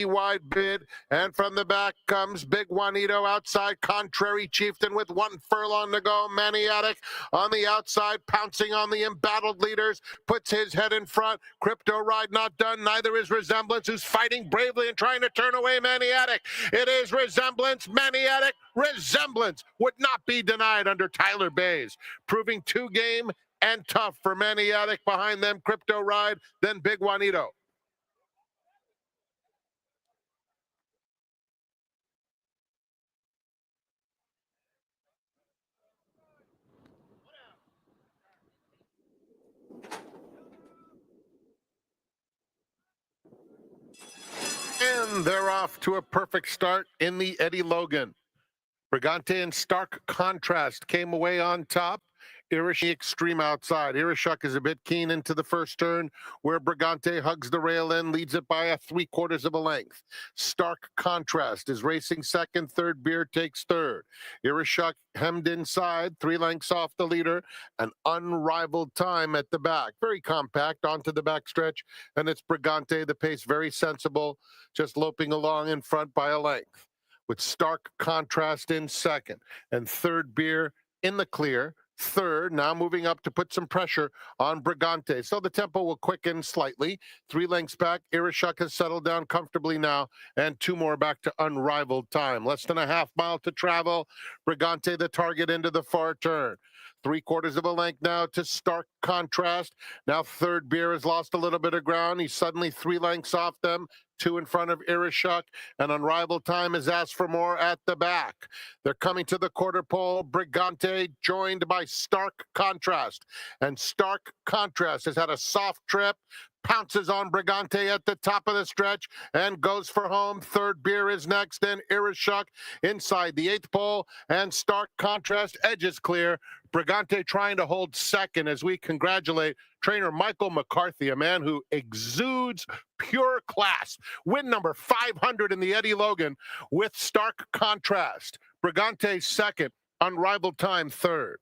wide bid, and from the back comes Big Juanito outside. Contrary Chieftain with 1 furlong to go. Maniatic on the outside, pouncing on the embattled leaders, puts his head in front. Crypto Ride not done. Neither is Resemblance, who's fighting bravely and trying to turn away Maniatic. It is Resemblance, Maniatic. Resemblance would not be denied under Tyler Bays, proving 2 game and tough for Maniatic. Behind them, Crypto Ride, then Big Juanito. And they're off to a perfect start in the Eddie Logan. Brigante in stark contrast came away on top. Irish extreme outside. Irishuk is a bit keen into the first turn, where Brigante hugs the rail in, leads it by a 3/4 of a length. Stark contrast is racing second. Third Beer takes third. Irishuk hemmed inside, 3 lengths off the leader. An unrivaled time at the back. Very compact onto the backstretch, and it's Brigante, the pace very sensible, just loping along in front by a length. With stark contrast in second, and Third Beer in the clear. Third, now moving up to put some pressure on Brigante. So the tempo will quicken slightly. 3 lengths back. Irishuk has settled down comfortably now, and 2 more back to unrivaled time. Less than a half mile to travel. Brigante the target into the far turn. 3/4 of a length now to stark contrast. Now Third Beer has lost a little bit of ground. He's suddenly 3 lengths off them. 2 in front of Irishuk, and Unrivaled Time has asked for more at the back. They're coming to the quarter pole. Brigante joined by Stark Contrast, and Stark Contrast has had a soft trip, pounces on Brigante at the top of the stretch and goes for home. Third Beer is next, then Irishuk inside the 8th pole, and Stark Contrast edges clear. Brigante trying to hold second as we congratulate trainer Michael McCarthy, a man who exudes pure class. Win number 500 in the Eddie Logan with Stark Contrast. Brigante second, Unrivaled Time third.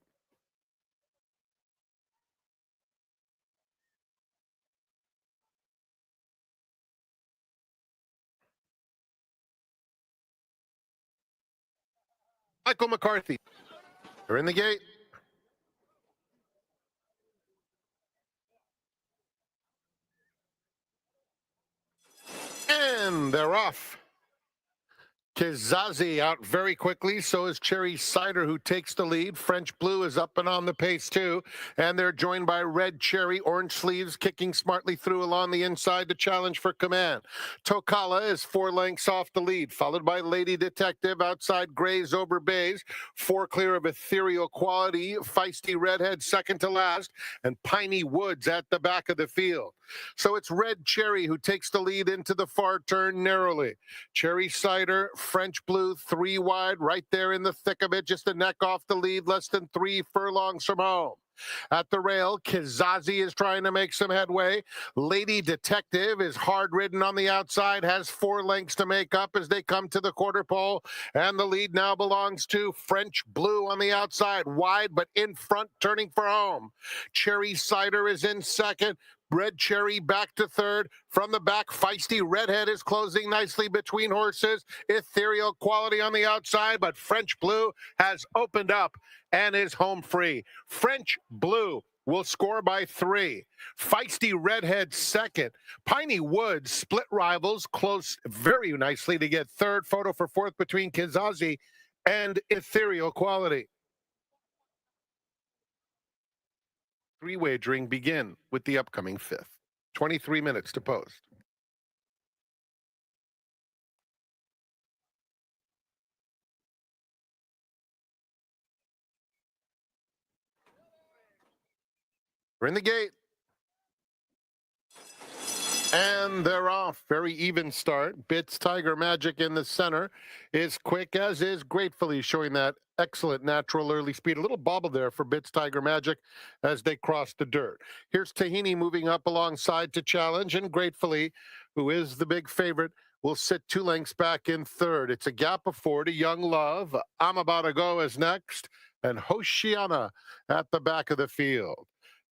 Michael McCarthy, they're in the gate. And they're off. Kizazi out very quickly. So is Cherry Cider, who takes the lead. French Blue is up and on the pace, too. And they're joined by Red Cherry, Orange Sleeves, kicking smartly through along the inside to challenge for command. Tokala is 4 lengths off the lead, followed by Lady Detective outside Grays over Bays. 4 clear of Ethereal Quality, Feisty Redhead second to last, and Piney Woods at the back of the field. So it's Red Cherry who takes the lead into the far turn narrowly. Cherry Cider, French Blue, 3 wide, right there in the thick of it, just a neck off the lead, less than 3 furlongs from home. At the rail, Kizazi is trying to make some headway. Lady Detective is hard-ridden on the outside, has 4 lengths to make up as they come to the quarter pole, and the lead now belongs to French Blue on the outside, wide but in front, turning for home. Cherry Cider is in second. Red Cherry back to third. From the back, Feisty Redhead is closing nicely between horses. Ethereal Quality on the outside, but French Blue has opened up and is home free. French Blue will score by 3. Feisty Redhead second. Piney Woods split rivals close very nicely to get third. Photo for fourth between Kizazi and Ethereal Quality. 3 wagering begin with the upcoming 5th. 23 minutes to post. We're in the gate. And they're off. Very even start. Bits Tiger Magic in the center is quick, as is Gratefully, showing that excellent natural early speed. A little bobble there for Bits Tiger Magic as they cross the dirt. Here's Tahini moving up alongside to challenge, and Gratefully, who is the big favorite, will sit 2 lengths back in third. It's a gap of 4 to Young Love. I'm About to Go is next, and Hoshiana at the back of the field.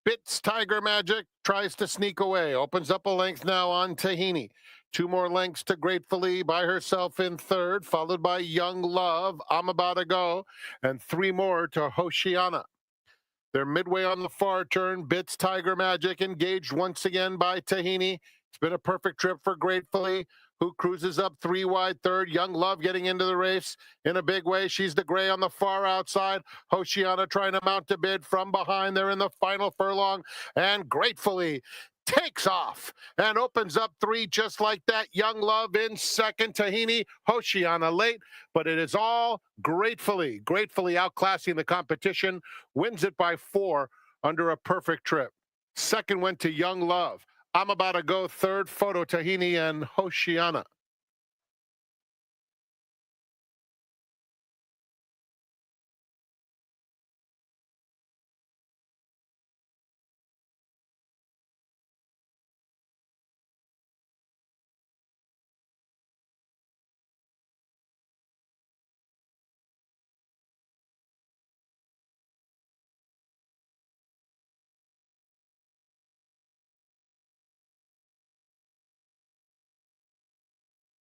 Bits Tiger Magic tries to sneak away, opens up a length now on Tahini. 2 more lengths to Gratefully by herself in third, followed by Young Love, I'm About to Go, and 3 more to Hoshiana. They're midway on the far turn. Bits Tiger Magic engaged once again by Tahini. It's been a perfect trip for Gratefully, who cruises up 3 wide third. Young Love getting into the race in a big way. She's the gray on the far outside. Hoshiana trying to mount a bid from behind. They're in the final furlong, and Gratefully takes off and opens up 3 just like that. Young Love in second. Tahini, Hoshiana late, but it is all Gratefully outclassing the competition. Wins it by 4 under a perfect trip. Second went to Young Love. I'm About to Go third, Photo Tahini and Hoshiana.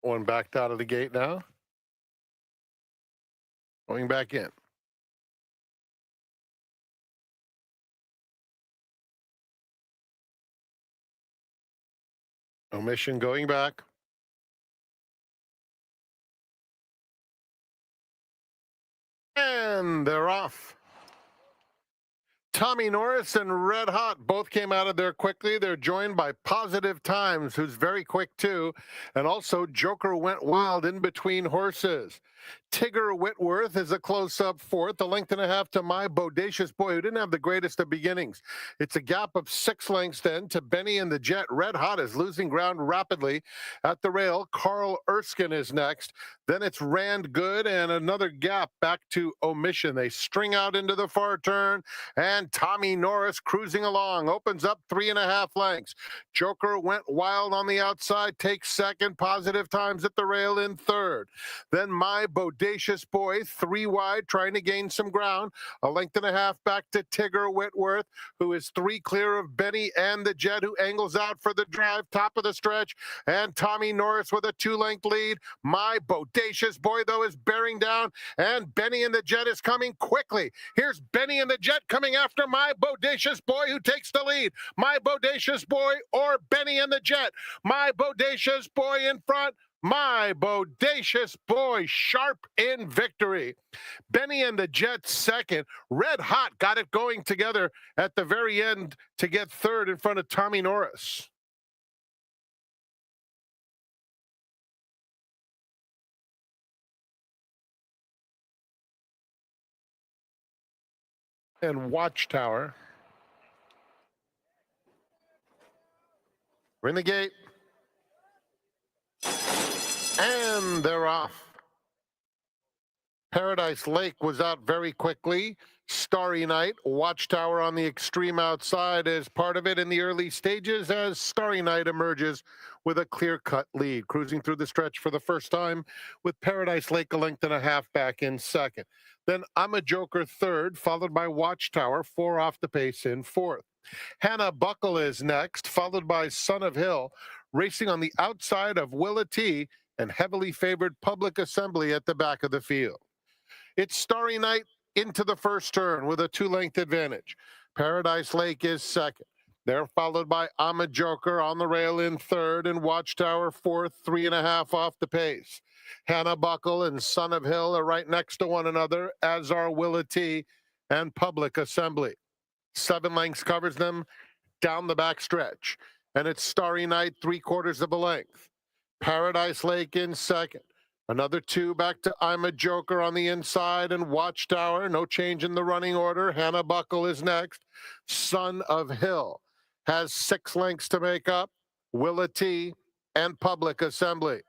One backed out of the gate now. Going back in. Omission going back. And they're off. Tommy Norris and Red Hot both came out of there quickly. They're joined by Positive Times, who's very quick too. And also Joker Went Wild in between horses. Tigger Whitworth is a close-up fourth, a length and a half to My Bodacious Boy, who didn't have the greatest of beginnings. It's a gap of 6 lengths then to Benny and the Jet. Red Hot is losing ground rapidly at the rail. Carl Erskine is next. Then it's Rand Good and another gap back to Omission. They string out into the far turn, and Tommy Norris cruising along, opens up 3.5 lengths. Joker Went Wild on the outside, takes second. Positive Times at the rail in third. Then My Bodacious Boy, 3 wide, trying to gain some ground. A length and a half back to Tigger Whitworth, who is 3 clear of Benny and the Jet, who angles out for the drive, top of the stretch. And Tommy Norris with a 2-length lead. My Bodacious Boy, though, is bearing down, and Benny and the Jet is coming quickly. Here's Benny and the Jet coming after My Bodacious Boy, who takes the lead. My Bodacious Boy or Benny and the Jet. My Bodacious Boy in front. My Bodacious Boy sharp in victory. Benny and the Jet second. Red Hot got it going together at the very end to get third in front of Tommy Norris. And Watchtower. We're in the gate. And they're off. Paradise Lake was out very quickly. Starry Night, Watchtower on the extreme outside as part of it in the early stages as Starry Night emerges with a clear-cut lead, cruising through the stretch for the first time with Paradise Lake a length and a half back in second. Then I'm a Joker third, followed by Watchtower, 4 off the pace in fourth. Hannah Buckle is next, followed by Son of Hill, racing on the outside of Willa T and heavily favored Public Assembly at the back of the field. It's Starry Night into the first turn with a 2-length advantage. Paradise Lake is second. They're followed by I'm a Joker on the rail in third and Watchtower fourth, 3.5 off the pace. Hannah Buckle and Son of Hill are right next to one another, as are Willa T and Public Assembly. 7 lengths covers them down the back stretch. And it's Starry Night, 3/4 of a length. Paradise Lake in second. Another 2 back to I'm a Joker on the inside and Watchtower. No change in the running order. Hannah Buckle is next. Son of Hill has 6 lengths to make up. Willa T and Public Assembly.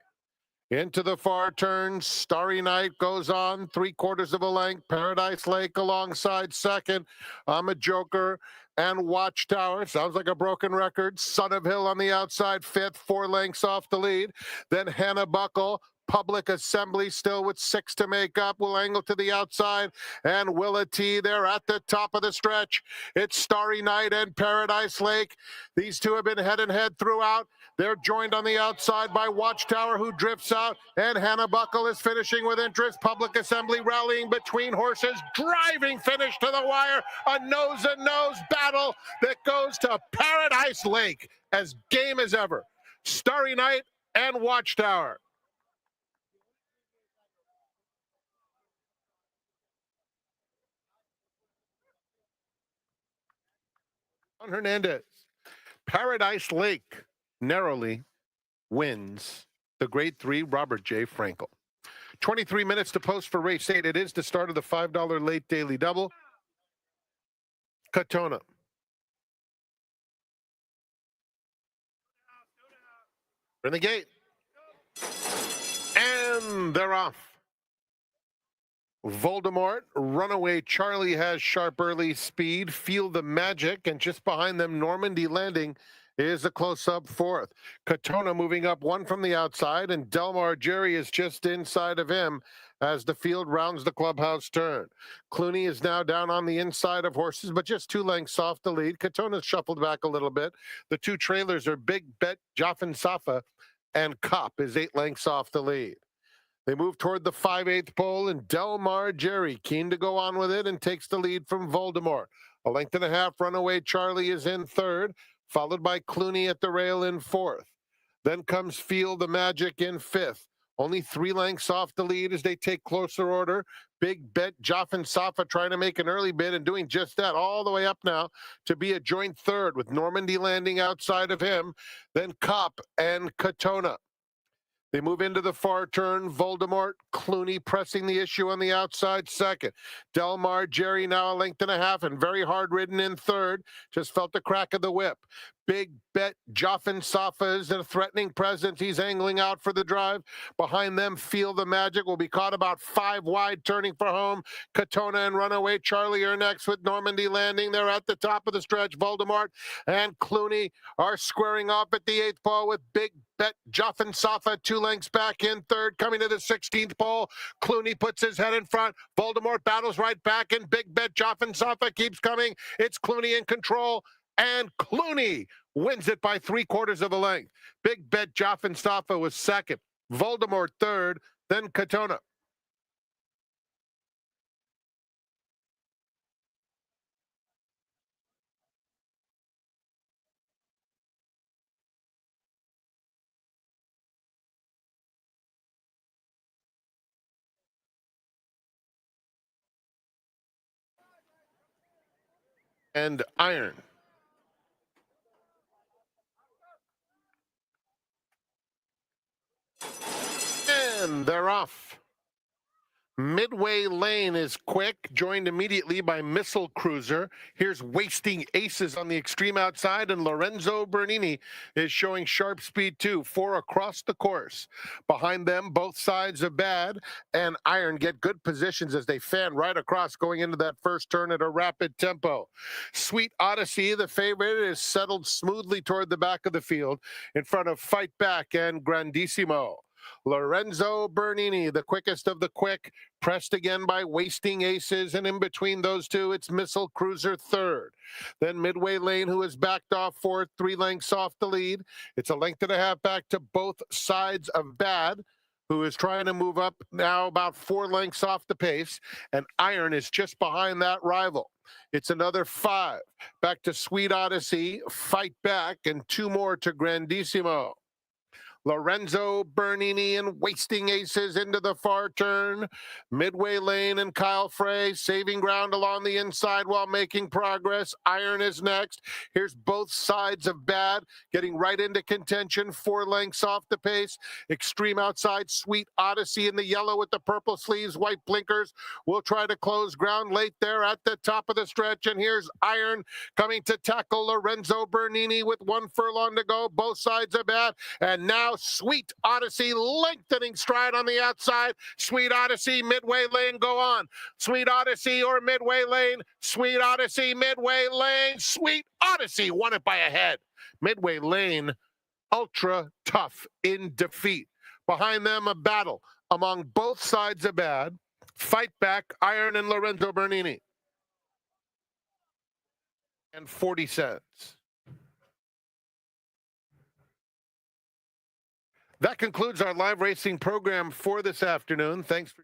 Into the far turn, Starry Night goes on, 3/4 of a length. Paradise Lake alongside second. I'm a Joker and Watchtower. Sounds like a broken record. Son of Hill on the outside, fifth, 4 lengths off the lead. Then Hannah Buckle, Public Assembly still with 6 to make up. Will angle to the outside, and Willa T there at the top of the stretch. It's Starry Night and Paradise Lake. These two have been head and head throughout. They're joined on the outside by Watchtower, who drifts out, and Hannah Buckle is finishing with interest. Public Assembly rallying between horses, driving finish to the wire. A nose-and-nose battle that goes to Paradise Lake, as game as ever. Starry Night and Watchtower. Hernandez. Paradise Lake narrowly wins the Grade 3 Robert J. Frankel. 23 minutes to post for race 8. It is the start of the $5 late daily double. Katona. In the gate. And they're off. Voldemort, Runaway Charlie has sharp early speed. Feel the Magic, and just behind them, Normandy Landing is a close-up fourth. Katona moving up one from the outside, and Delmar Jerry is just inside of him as the field rounds the clubhouse turn. Clooney is now down on the inside of horses, but just 2 lengths off the lead. Katona's shuffled back a little bit. The 2 trailers are Big Bet, Joffin Safa, and Cop is 8 lengths off the lead. They move toward the 5/8 pole, and Delmar Jerry, keen to go on with it, and takes the lead from Voldemort. A length and a half, Runaway Charlie is in third, followed by Clooney at the rail in fourth. Then comes Feel the Magic in fifth. Only 3 lengths off the lead as they take closer order. Big Bet, Joffin Safa trying to make an early bid and doing just that, all the way up now to be a joint third, with Normandy Landing outside of him. Then Cop and Katona. They move into the far turn. Voldemort, Clooney pressing the issue on the outside second. Delmar Jerry now a length and a half and very hard ridden in third. Just felt the crack of the whip. Big Bet, Joffin Safa is a threatening presence. He's angling out for the drive. Behind them, Feel the Magic will be caught about 5 wide, turning for home. Katona and Runaway Charlie are next with Normandy Landing. They're at the top of the stretch. Voldemort and Clooney are squaring off at the 8th pole with Big Bet, Joffin Safa 2 lengths back in third. Coming to the 16th pole, Clooney puts his head in front. Voldemort battles right back, and Big Bet, Joffin Safa keeps coming. It's Clooney in control, and Clooney wins it by 3/4 of a length. Big Bet, Joffin Safa was second. Voldemort third, then Katona. And Iron. And they're off. Midway Lane is quick, joined immediately by Missile Cruiser. Here's Wasting Aces on the extreme outside, and Lorenzo Bernini is showing sharp speed too, 4 across the course. Behind them, both sides of Bad and Iron get good positions as they fan right across, going into that first turn at a rapid tempo. Sweet Odyssey, the favorite, is settled smoothly toward the back of the field in front of Fight Back and Grandissimo. Lorenzo Bernini, the quickest of the quick, pressed again by Wasting Aces, and in between those two, it's Missile Cruiser third. Then Midway Lane, who is backed off fourth, 3 lengths off the lead. It's a length and a half back to both sides of Bad, who is trying to move up now about 4 lengths off the pace, and Iron is just behind that rival. It's another 5. Back to Sweet Odyssey, Fight Back, and 2 more to Grandissimo. Lorenzo Bernini and Wasting Aces into the far turn. Midway Lane and Kyle Frey saving ground along the inside while making progress. Iron is next. Here's both sides of Bad getting right into contention, 4 lengths off the pace. Extreme outside, Sweet Odyssey in the yellow with the purple sleeves, white blinkers. Will try to close ground late there at the top of the stretch. And here's Iron coming to tackle Lorenzo Bernini with 1 furlong to go. Both sides of Bad. And now Sweet Odyssey lengthening stride on the outside. Sweet Odyssey, Midway Lane, go on. Sweet Odyssey or Midway Lane. Sweet Odyssey, Midway Lane. Sweet Odyssey won it by a head. Midway Lane, ultra tough in defeat. Behind them, a battle among both sides of bad. Fight back, Iron and Lorenzo Bernini. And 40 cents. That concludes our live racing program for this afternoon. Thanks for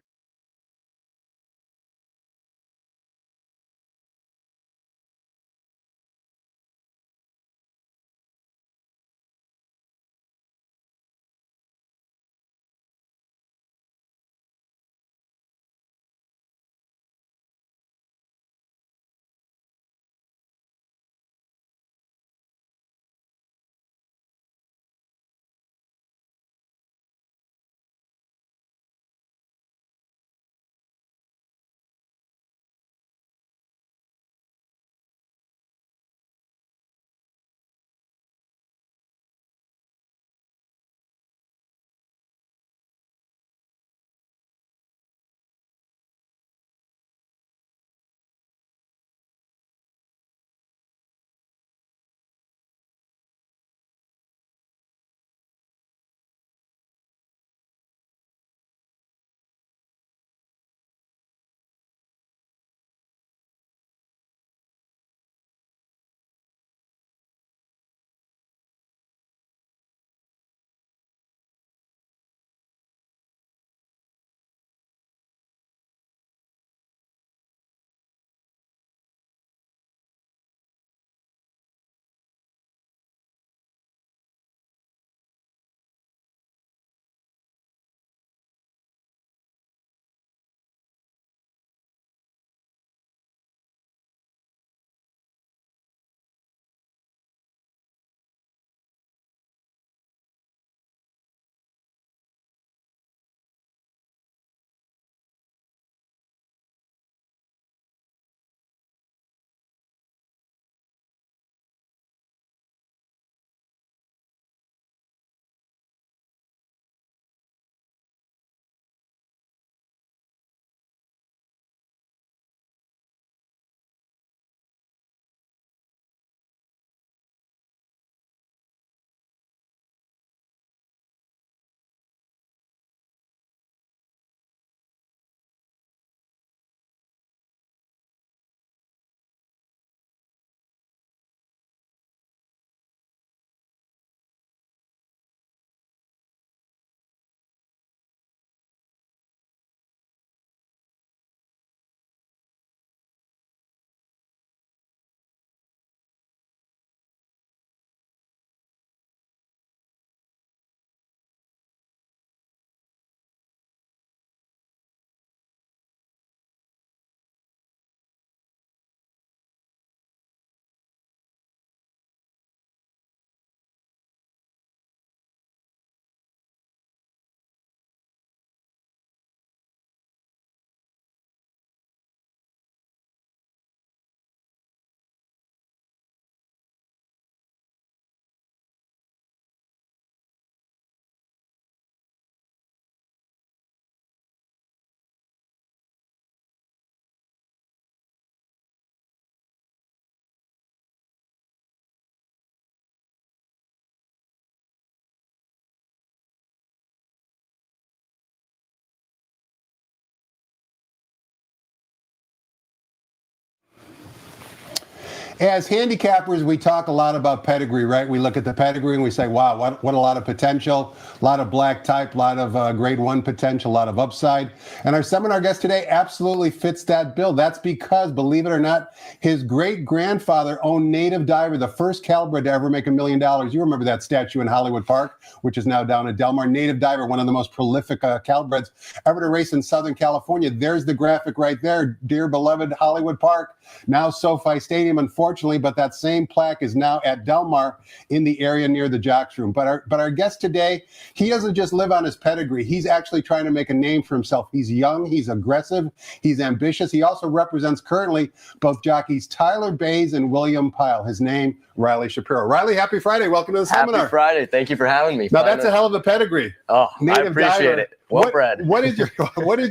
As handicappers, we talk a lot about pedigree, right? We look at the pedigree and we say, wow, what a lot of potential, a lot of black type, a lot of grade 1 potential, a lot of upside. And our seminar guest today absolutely fits that bill. That's because, believe it or not, his great-grandfather owned Native Diver, the first Calibred to ever make $1 million. You remember that statue in Hollywood Park, which is now down in Del Mar. Native Diver, one of the most prolific Calibreds ever to race in Southern California. There's the graphic right there, dear beloved Hollywood Park. Now SoFi Stadium, unfortunately, but that same plaque is now at Del Mar in the area near the Jocks Room. But our guest today, he doesn't just live on his pedigree. He's actually trying to make a name for himself. He's young, he's aggressive, he's ambitious. He also represents currently both jockeys Tyler Bays and William Pyle. His name, Riley Shapiro. Riley, happy Friday. Welcome to the seminar. Happy Friday. Thank you for having me. Now, that's a hell of a pedigree. Oh, Native I appreciate Diver. it. Well bred. What is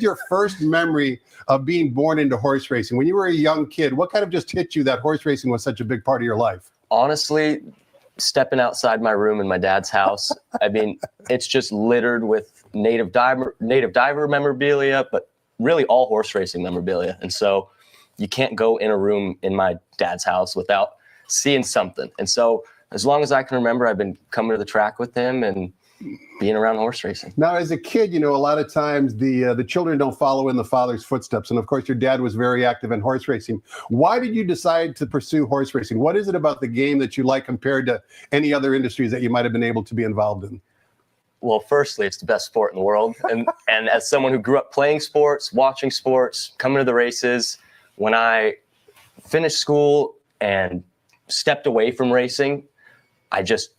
your first memory of being born into horse racing? When you were a young kid, what kind of just hit you that horse racing was such a big part of your life? Honestly, stepping outside my room in my dad's house, I mean, it's just littered with native diver memorabilia, but really all horse racing memorabilia. And so you can't go in a room in my dad's house without seeing something. And so as long as I can remember, I've been coming to the track with him and being around horse racing. Now, as a kid, a lot of times the children don't follow in the father's footsteps. And of course, your dad was very active in horse racing. Why did you decide to pursue horse racing? What is it about the game that you like compared to any other industries that you might have been able to be involved in? Well, firstly, it's the best sport in the world. And as someone who grew up playing sports, watching sports, coming to the races, when I finished school and stepped away from racing, I just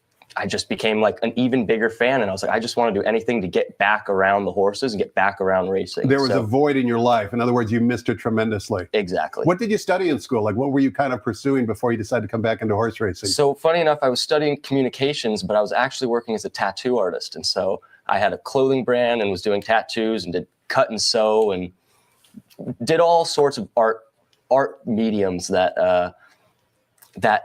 became like an even bigger fan. And I was like, I just want to do anything to get back around the horses and get back around racing. There was a void in your life. In other words, you missed it tremendously. Exactly. What did you study in school? Like, what were you kind of pursuing before you decided to come back into horse racing? So funny enough, I was studying communications, but I was actually working as a tattoo artist. And so I had a clothing brand and was doing tattoos and did cut and sew and did all sorts of art mediums that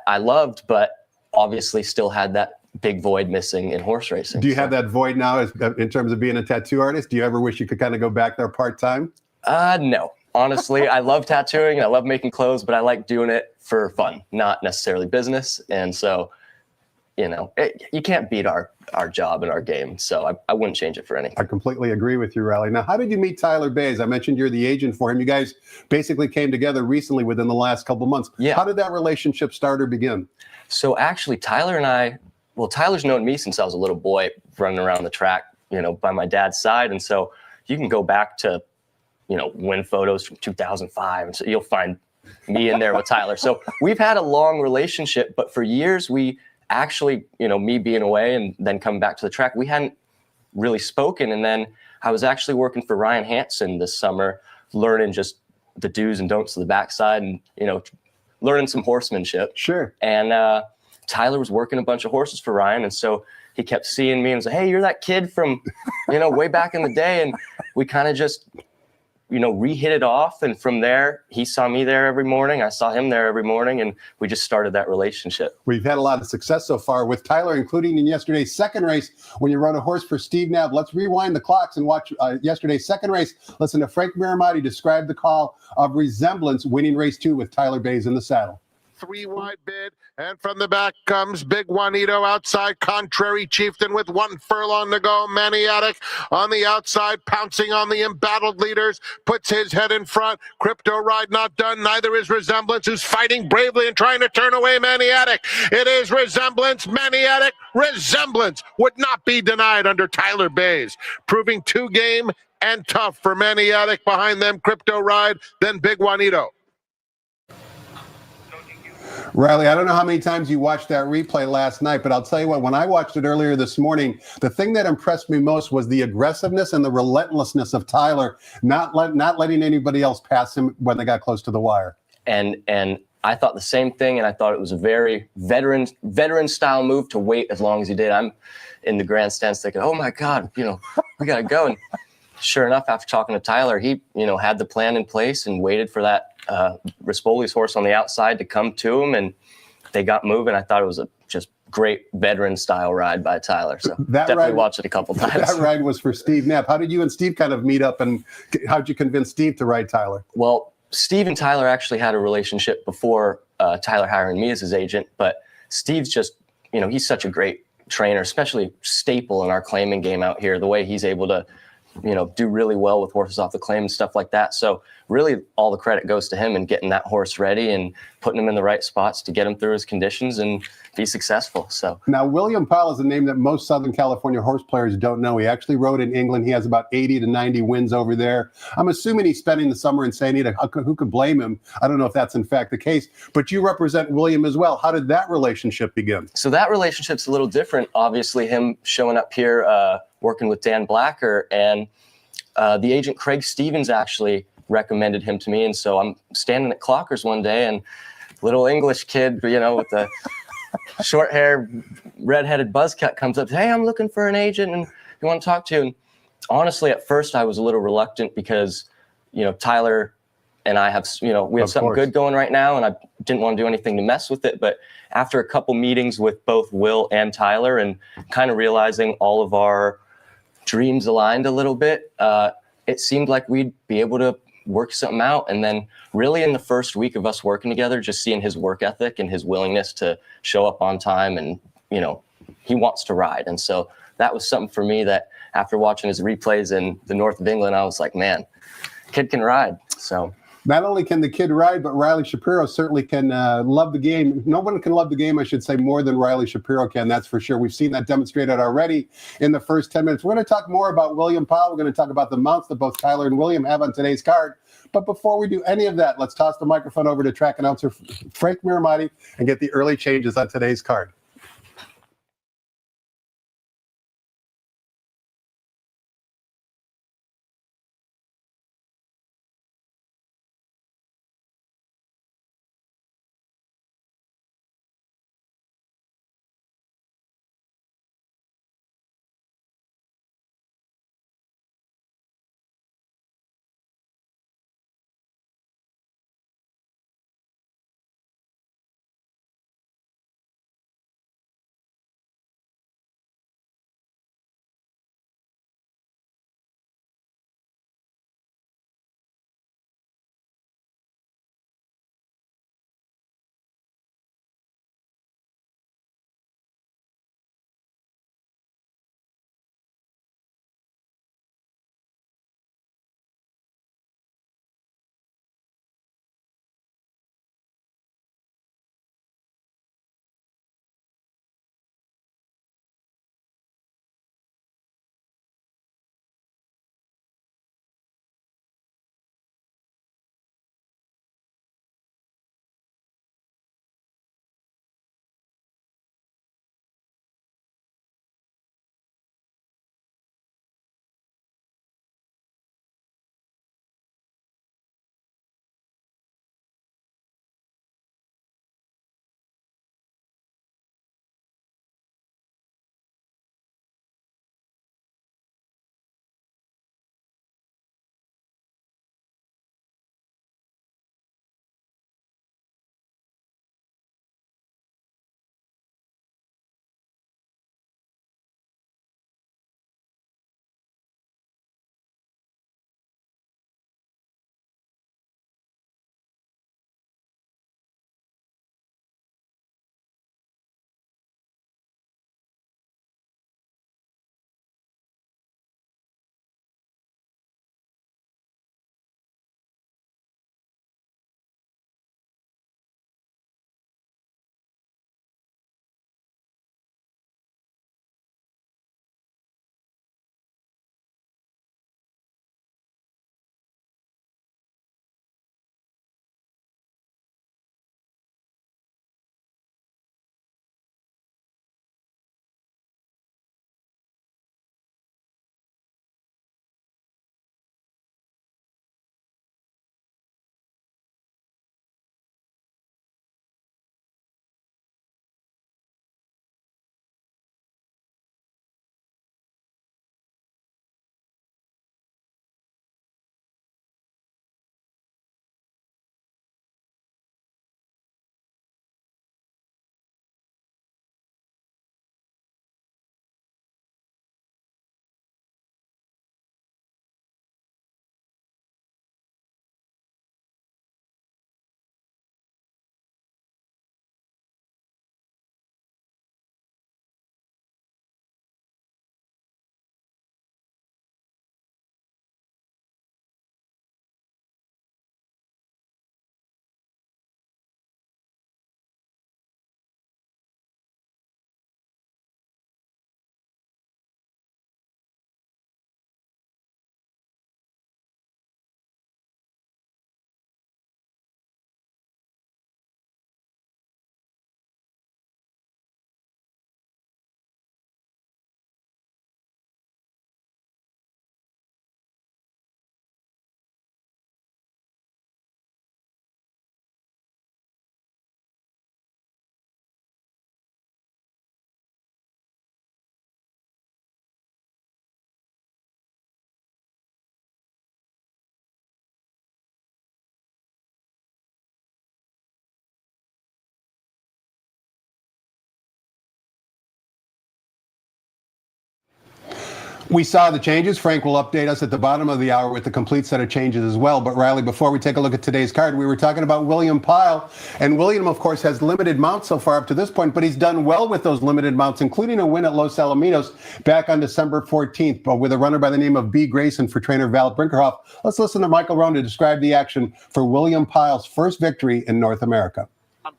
I loved, but obviously still had that big void missing in horse racing. Do you have that void now in terms of being a tattoo artist? Do you ever wish you could kind of go back there part-time? No. Honestly, I love tattooing and I love making clothes, but I like doing it for fun, not necessarily business. And so, you can't beat our job and our game. So I wouldn't change it for anything. I completely agree with you, Riley. Now, how did you meet Tyler Bays? I mentioned you're the agent for him. You guys basically came together recently within the last couple of months. Yeah. How did that relationship start or begin? So actually, Tyler's known me since I was a little boy running around the track, by my dad's side. And so you can go back to, win photos from 2005. And so you'll find me in there with Tyler. So we've had a long relationship, but for years we actually, me being away and then coming back to the track, we hadn't really spoken. And then I was actually working for Ryan Hansen this summer, learning just the do's and don'ts of the backside and, learning some horsemanship. Sure. And Tyler was working a bunch of horses for Ryan. And so he kept seeing me and was like, hey, you're that kid from, way back in the day. And we kind of just, re-hit it off. And from there, he saw me there every morning. I saw him there every morning. And we just started that relationship. We've had a lot of success so far with Tyler, including in yesterday's second race when you rode a horse for Steve Knapp. Let's rewind the clocks and watch yesterday's second race. Listen to Frank Miramati describe the call of resemblance winning race 2 with Tyler Bays in the saddle. 3 wide bid, and from the back comes Big Juanito outside. Contrary Chieftain with 1 furlong to go. Maniatic on the outside, pouncing on the embattled leaders, puts his head in front. Crypto Ride not done. Neither is Resemblance, who's fighting bravely and trying to turn away Maniatic. It is Resemblance, Maniatic. Resemblance would not be denied under Tyler Bays, proving 2 game and tough for Maniatic. Behind them, Crypto Ride, then Big Juanito. Riley, I don't know how many times you watched that replay last night, but I'll tell you what, when I watched it earlier this morning, the thing that impressed me most was the aggressiveness and the relentlessness of Tyler, not letting anybody else pass him when they got close to the wire. And I thought the same thing, and I thought it was a very veteran style move to wait as long as he did. I'm in the grandstands thinking, oh my God, we got to go. And sure enough, after talking to Tyler, he, had the plan in place and waited for that Rispoli's horse on the outside to come to him, and they got moving. I thought it was a just great veteran style ride by Tyler. So definitely watch it a couple times. That ride was for Steve Knapp. How did you and Steve kind of meet up, and how'd you convince Steve to ride Tyler? Well, Steve and Tyler actually had a relationship before Tyler hiring me as his agent, but Steve's just, he's such a great trainer, especially staple in our claiming game out here, the way he's able to do really well with horses off the claim and stuff like that. So really all the credit goes to him in getting that horse ready and putting him in the right spots to get him through his conditions and be successful. So now William Powell is a name that most Southern California horse players don't know. He actually rode in England. He has about 80 to 90 wins over there. I'm assuming he's spending the summer in Santa Anita. Who could blame him? I don't know if that's in fact the case, but you represent William as well. How did that relationship begin? So that relationship's a little different. Obviously him showing up here, working with Dan Blacker, and the agent Craig Stevens actually recommended him to me. And so I'm standing at Clockers one day, and little English kid, with the short hair, redheaded buzz cut comes up. Hey, I'm looking for an agent, and you want to talk to? And honestly, at first I was a little reluctant because, Tyler and I have, we have something good going right now, and I didn't want to do anything to mess with it. But after a couple meetings with both Will and Tyler, and kind of realizing all of our dreams aligned a little bit. It seemed like we'd be able to work something out. And then really in the first week of us working together, just seeing his work ethic and his willingness to show up on time, and, you know, he wants to ride. And so that was something for me that after watching his replays in the north of England, I was like, man, kid can ride. So not only can the kid ride, but Riley Shapiro certainly can love the game. No one can love the game, I should say, more than Riley Shapiro can. That's for sure. We've seen that demonstrated already in the first 10 minutes. We're going to talk more about William Powell. We're going to talk about the mounts that both Tyler and William have on today's card. But before we do any of that, let's toss the microphone over to track announcer Frank Miramati and get the early changes on today's card. We saw the changes. Frank will update us at the bottom of the hour with the complete set of changes as well. But Riley, before we take a look at today's card, we were talking about William Pyle. And William, of course, has limited mounts so far up to this point, but he's done well with those limited mounts, including a win at Los Alamitos back on December 14th, but with a runner by the name of B. Grayson for trainer Val Brinkerhoff. Let's listen to Michael Rohn to describe the action for William Pyle's first victory in North America.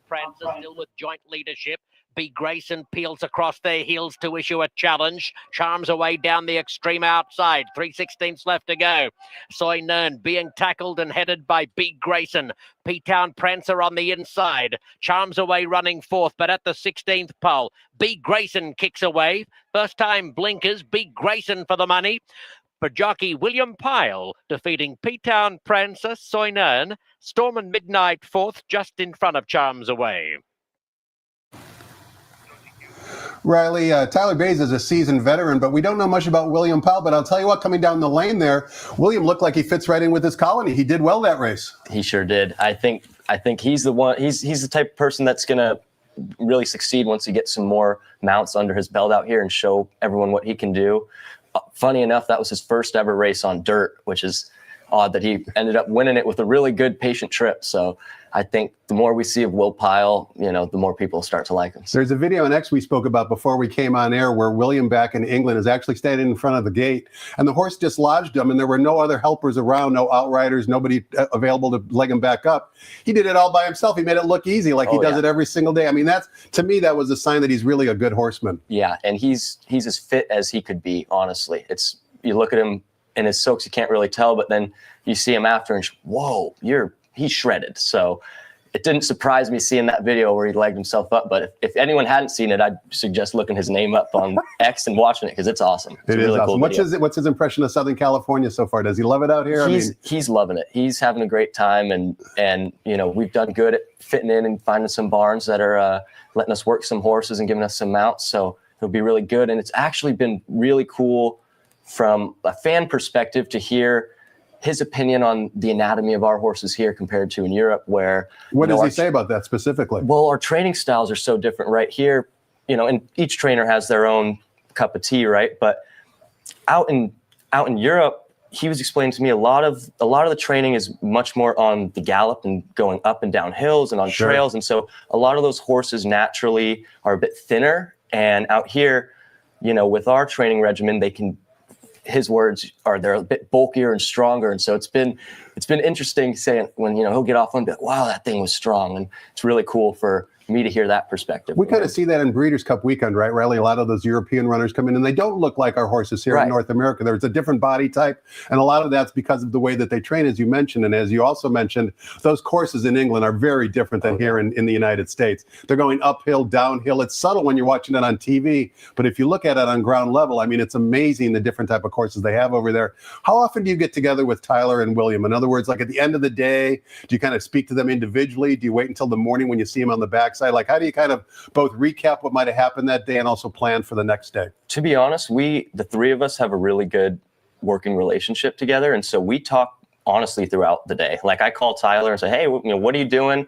Francis still with joint leadership. B. Grayson peels across their heels to issue a challenge. Charms away down the extreme outside. 3/16 left to go. Soy Nern being tackled and headed by B. Grayson. P-Town Prancer on the inside. Charms away running fourth, but at the 16th pole, B. Grayson kicks away. First time blinkers, B. Grayson for the money. For jockey William Pyle, defeating P-Town Prancer, Soy Nern, Storm and Midnight fourth, just in front of Charms Away. Riley, Tyler Bays is a seasoned veteran, but we don't know much about William Pyle. But I'll tell you what, coming down the lane there, William looked like he fits right in with his colony. He did well that race. He sure did. I think he's the one. He's the type of person that's gonna really succeed once he gets some more mounts under his belt out here and show everyone what he can do. Funny enough, that was his first ever race on dirt, which is odd that he ended up winning it with a really good patient trip. So I think the more we see of Will Pyle, the more people start to like him. There's a video on X we spoke about before we came on air where William back in England is actually standing in front of the gate and the horse dislodged him and there were no other helpers around, no outriders, nobody available to leg him back up. He did it all by himself. He made it look easy like he does it every single day. I mean, to me, that was a sign that he's really a good horseman. Yeah, and he's as fit as he could be, honestly. You look at him in his soaks, you can't really tell, but then you see him after and whoa, he's shredded. So it didn't surprise me seeing that video where he legged himself up. But if anyone hadn't seen it, I'd suggest looking his name up on X and watching it because it's awesome. It's a really awesome. Cool what's his impression of Southern California so far? Does he love it out here? He's loving it. He's having a great time, and we've done good at fitting in and finding some barns that are letting us work some horses and giving us some mounts. So it'll be really good. And it's actually been really cool from a fan perspective to hear his opinion on the anatomy of our horses here compared to in Europe, where what does he say about that specifically? Well, our training styles are so different right here, and each trainer has their own cup of tea, right? But out in Europe, he was explaining to me a lot of the training is much more on the gallop and going up and down hills and on trails, and so a lot of those horses naturally are a bit thinner. And out here, with our training regimen, his words are they're a bit bulkier and stronger. And so it's been interesting saying when, he'll get off and be like, wow, that thing was strong. And it's really cool for me to hear that perspective. We kind of see that in Breeders' Cup weekend, right, Riley? A lot of those European runners come in and they don't look like our horses here in North America. There's a different body type. And a lot of that's because of the way that they train, as you mentioned. And as you also mentioned, those courses in England are very different than here in the United States. They're going uphill, downhill. It's subtle when you're watching it on TV. But if you look at it on ground level, I mean, it's amazing the different type of courses they have over there. How often do you get together with Tyler and William? In other words, like at the end of the day, do you kind of speak to them individually? Do you wait until the morning when you see them on the backside? Like, how do you kind of both recap what might have happened that day and also plan for the next day? To be honest, the three of us have a really good working relationship together. And so we talk honestly throughout the day. Like I call Tyler and say, hey, what are you doing?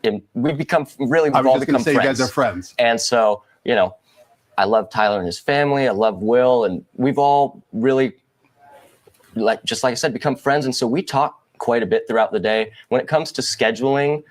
And we've become friends. You guys are friends. And so, I love Tyler and his family. I love Will. And we've all really, just like I said, become friends. And so we talk quite a bit throughout the day. When it comes to scheduling,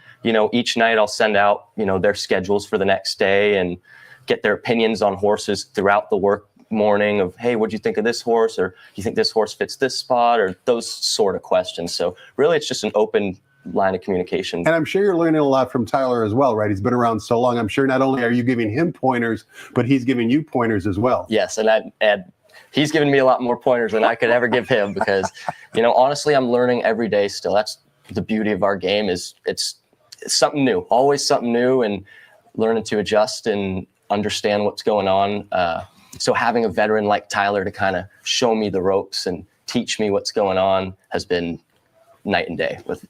each night I'll send out, their schedules for the next day and get their opinions on horses throughout the work morning of, hey, what'd you think of this horse? Or you think this horse fits this spot? Or those sort of questions. So really it's just an open line of communication. And I'm sure you're learning a lot from Tyler as well, right? He's been around so long. I'm sure not only are you giving him pointers, but he's giving you pointers as well. Yes, and he's given me a lot more pointers than I could ever give him because, honestly, I'm learning every day still. That's the beauty of our game is it's something new, always something new, and learning to adjust and understand what's going on. So having a veteran like Tyler to kind of show me the ropes and teach me what's going on has been night and day with.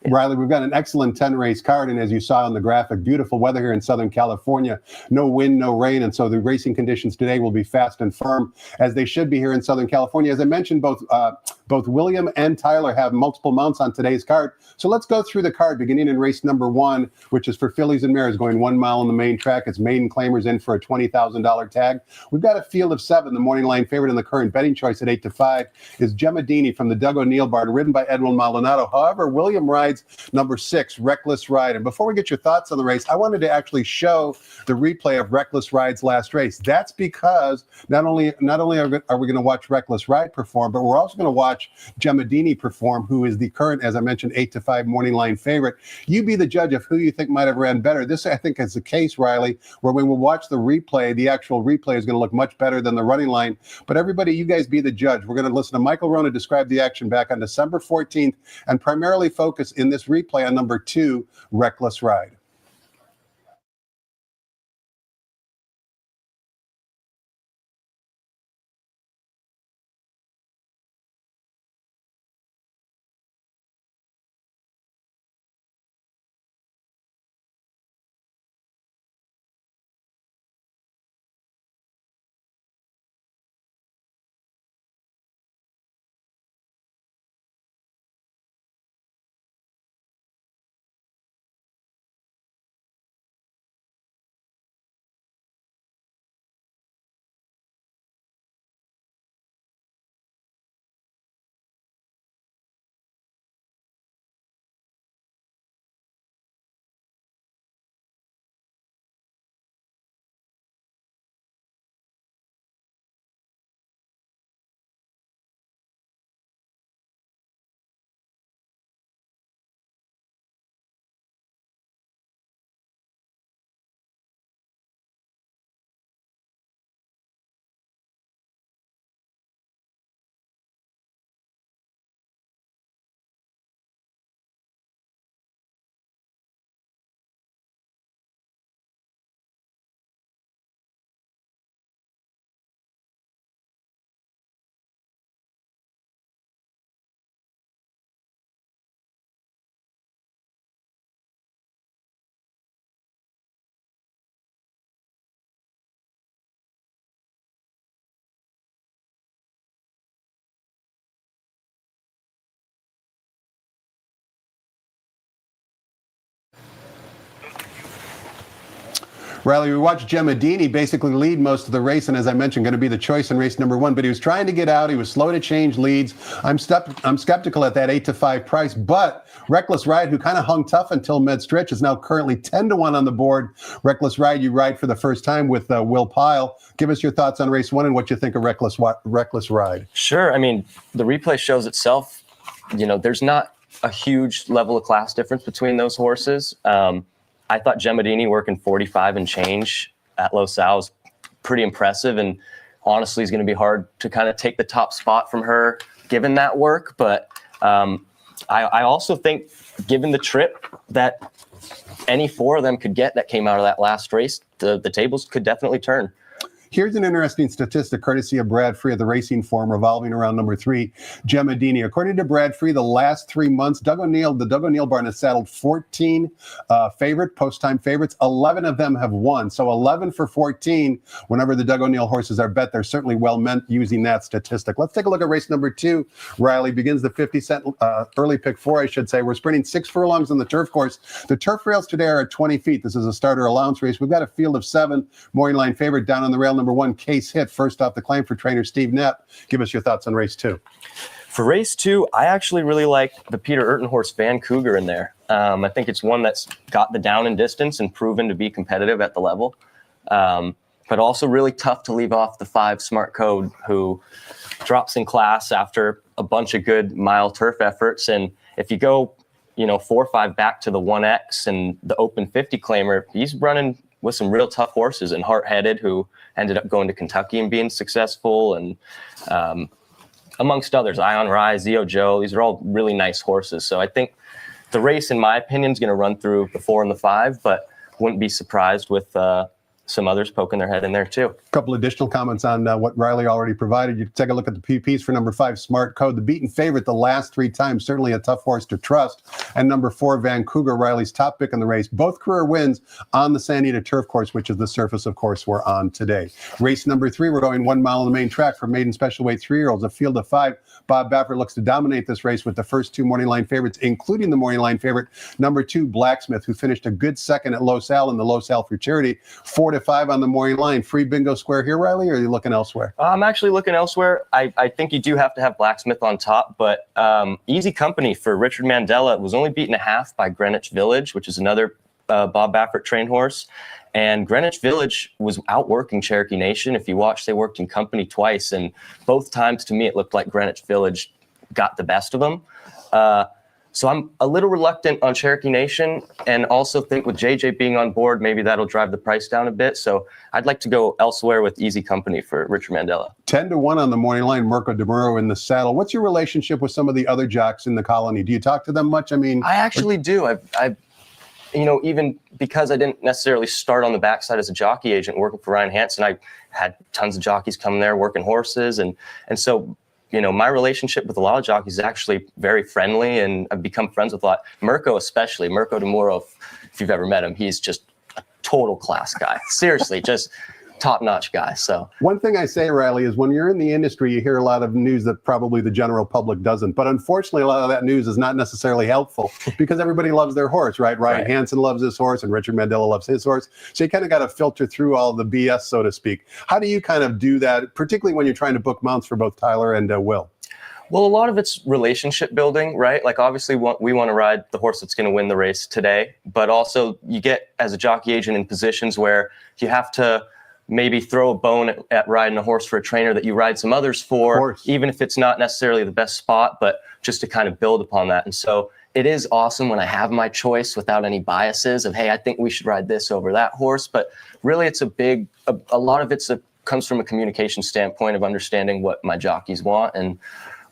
Riley, we've got an excellent 10-race card, and as you saw in the graphic, beautiful weather here in Southern California. No wind, no rain, and so the racing conditions today will be fast and firm, as they should be here in Southern California. As I mentioned, both William and Tyler have multiple mounts on today's card. So let's go through the card, beginning in race number 1, which is for fillies and mares going 1 mile on the main track. It's maiden claimers in for a $20,000 tag. We've got a field of 7. The morning line favorite in the current betting choice at 8-5 is Gemma Dini from the Doug O'Neill barn, ridden by Edwin Maldonado. However, William rides number 6, Reckless Ride. And before we get your thoughts on the race, I wanted to actually show the replay of Reckless Ride's last race. That's because not only are we going to watch Reckless Ride perform, but we're also going to watch Gemma Dini perform, who is the current, as I mentioned, 8-5 morning line favorite. You be the judge of who you think might have ran better. This, I think, is the case, Riley, where when we watch the replay, the actual replay is going to look much better than the running line. But everybody, you guys be the judge. We're going to listen to Michael Rona describe the action back on December 14th and primarily focus in this replay on number 2, Reckless Ride. Riley, we watched Gemma Dini basically lead most of the race, and as I mentioned, going to be the choice in race number 1. But he was trying to get out. He was slow to change leads. I'm skeptical at that 8-5 price. But Reckless Ride, who kind of hung tough until mid-stretch, is now currently 10-1 on the board. Reckless Ride, you ride for the first time with Will Pyle. Give us your thoughts on race 1 and what you think of Reckless Ride. Sure. I mean, the replay shows itself. You know, there's not a huge level of class difference between those horses. I thought Gemma Dini working 45 and change at Los Al was pretty impressive, and honestly is going to be hard to kind of take the top spot from her given that work. But I also think, given the trip that any 4 of them could get that came out of that last race, the tables could definitely turn. Here's an interesting statistic courtesy of Brad Free of the Racing Form revolving around number 3, Gemma Dini. According to Brad Free, the last 3 months, the Doug O'Neill barn has saddled 14 post-time favorites. 11 of them have won. So 11 for 14 whenever the Doug O'Neill horses are bet. They're certainly well meant using that statistic. Let's take a look at race number 2. Riley begins the 50-cent early pick 4, I should say. We're sprinting 6 furlongs on the turf course. The turf rails today are at 20 feet. This is a starter allowance race. We've got a field of 7. Morning line favorite down on the rail. Number 1, Case Hit, first off the claim for trainer Steve Knapp. Give us your thoughts on race 2. For race 2, I actually really like the Peter Urton horse Van Cougar in there. I think it's one that's got the down and distance and proven to be competitive at the level. But also really tough to leave off the 5 Smart Code, who drops in class after a bunch of good mile turf efforts. And if you go, 4 or 5 back to the 1X and the Open 50 claimer, he's running with some real tough horses, and Heart Headed, who ended up going to Kentucky and being successful, and amongst others, Ion Rai, Zio Joe. These are all really nice horses. So I think the race, in my opinion, is going to run through the 4 and the 5, but wouldn't be surprised with some others poking their head in there too. A couple additional comments on what Riley already provided. You can take a look at the PPs for number 5, Smart Code. The beaten favorite the last 3 times, certainly a tough horse to trust. And number 4, Vancouver, Riley's top pick in the race. Both career wins on the San Anita turf course, which is the surface, of course, we're on today. Race number 3, we're going 1 mile on the main track for maiden special weight 3-year-olds. A field of 5. Bob Baffert looks to dominate this race with the first 2 morning line favorites, including the morning line favorite, number 2, Blacksmith, who finished a good second at Los Al in the Los Al for Charity. 4-5 on the morning line. Free bingo square here, Riley, or are you looking elsewhere? I'm actually looking elsewhere. I think you do have to have Blacksmith on top, but Easy Company for Richard Mandela was only beaten a half by Greenwich Village, which is another Bob Baffert trained horse. And Greenwich Village was outworking Cherokee Nation. If you watch, they worked in company twice, and both times to me it looked like Greenwich Village got the best of them. So I'm a little reluctant on Cherokee Nation, and also think with JJ being on board, maybe that'll drive the price down a bit. So I'd like to go elsewhere with Easy Company for Richard Mandela. 10-1 on the morning line, Mirko DeMuro in the saddle. What's your relationship with some of the other jocks in the colony? Do you talk to them much? I mean, I actually do. I've even because I didn't necessarily start on the backside as a jockey agent working for Ryan Hansen, I had tons of jockeys come there working horses. And so, my relationship with a lot of jockeys is actually very friendly, and I've become friends with a lot. Mirko especially, Mirko DeMuro, if you've ever met him, he's just a total class guy. Seriously, just top-notch guy. So one thing I say, Riley, is when you're in the industry, you hear a lot of news that probably the general public doesn't. But unfortunately, a lot of that news is not necessarily helpful because everybody loves their horse, right? Ryan Hansen loves his horse, and Richard Mandela loves his horse. So you kind of got to filter through all the BS, so to speak. How do you kind of do that, particularly when you're trying to book mounts for both Tyler and Will? Well, a lot of it's relationship building, right? Like, obviously, we want to ride the horse that's going to win the race today. But also, you get, as a jockey agent, in positions where you have to maybe throw a bone at riding a horse for a trainer that you ride some others for, even if it's not necessarily the best spot, but just to kind of build upon that. And so it is awesome when I have my choice without any biases of, hey, I think we should ride this over that horse. But really, it's a lot of it comes from a communication standpoint of understanding what my jockeys want and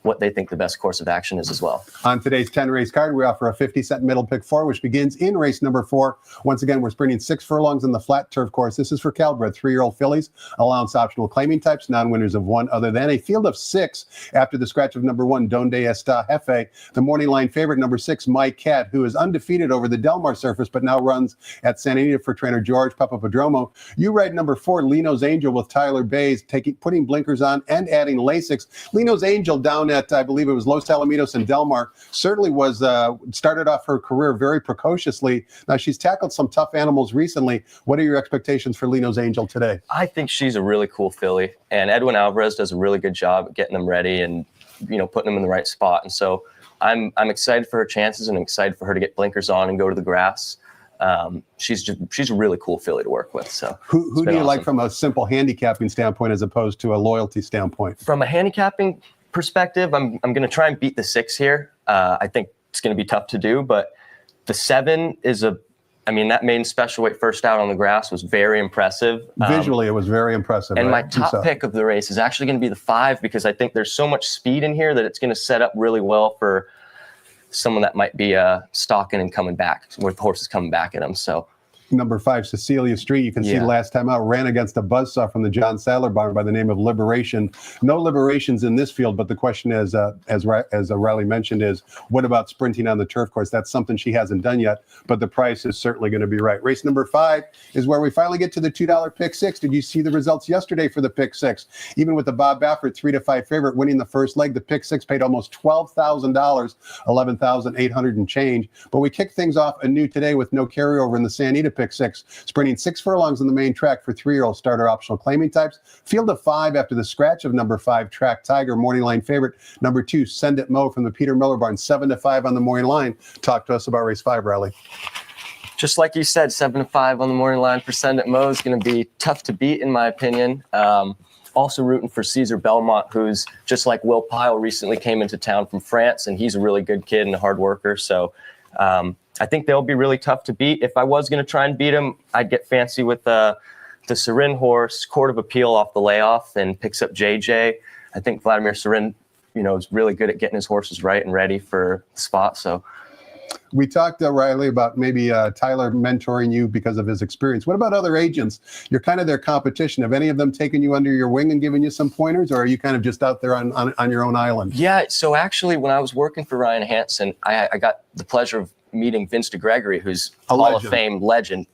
what they think the best course of action is as well. On today's 10-race card, we offer a 50-cent middle pick 4, which begins in race number 4. Once again, we're sprinting 6 furlongs in the flat turf course. This is for Calbred 3-year-old fillies, allowance optional claiming types, non-winners of 1 other than. A field of 6 after the scratch of number 1, Donde Esta Jefe. The morning line favorite, number 6, My Cat, who is undefeated over the Del Mar surface, but now runs at Santa Anita for trainer George Papapadromo. You ride number 4, Lino's Angel, with Tyler Bays, putting blinkers on and adding Lasix. Lino's Angel down at, I believe it was Los Alamitos and Del Mar, certainly was started off her career very precociously. Now, she's tackled some tough animals recently. What are your expectations for Lino's Angel today? I think she's a really cool filly, and Edwin Alvarez does a really good job at getting them ready and putting them in the right spot. And so I'm excited for her chances, and I'm excited for her to get blinkers on and go to the grass. She's a really cool filly to work with. So who do you like from a simple handicapping standpoint as opposed to a loyalty standpoint? From a handicapping perspective, I'm going to try and beat the 6 here. I think it's going to be tough to do, but the 7 is that maiden special weight first out on the grass was very impressive. Visually, it was very impressive. And my top pick of the race is actually going to be the 5, because I think there's so much speed in here that it's going to set up really well for someone that might be stalking and coming back, with horses coming back at him. So number 5, Cecilia Street, you can see last time out, ran against a buzzsaw from the John Sadler barn by the name of Liberation. No Liberations in this field, but the question is, as Riley mentioned, is what about sprinting on the turf course? That's something she hasn't done yet, but the price is certainly going to be right. Race number 5 is where we finally get to the $2 pick 6. Did you see the results yesterday for the pick 6? Even with the Bob Baffert 3-5 favorite winning the first leg, the pick 6 paid almost $12,000, $11,800 and change. But we kick things off anew today with no carryover in the San Anita pick 6, sprinting 6 furlongs on the main track for 3-year-old starter optional claiming types. Field of 5 after the scratch of number 5, Track Tiger, morning line favorite. Number 2, Send It Mo from the Peter Miller barn, 7-5 on the morning line. Talk to us about race 5, Riley. Just like you said, 7-5 on the morning line for Send It Mo is going to be tough to beat, in my opinion. Also rooting for Caesar Belmont, who's just like Will Pyle, recently came into town from France, and he's a really good kid and a hard worker. So I think they'll be really tough to beat. If I was going to try and beat him, I'd get fancy with the Sarin horse, Court of Appeal off the layoff, and picks up JJ. I think Vladimir Sarin, is really good at getting his horses right and ready for the spot. So We talked, Riley, about maybe Tyler mentoring you because of his experience. What about other agents? You're kind of their competition. Have any of them taken you under your wing and given you some pointers, or are you kind of just out there on your own island? Yeah, so actually, when I was working for Ryan Hansen, I got the pleasure of meeting Vince DeGregory, who's a Hall of Fame legend,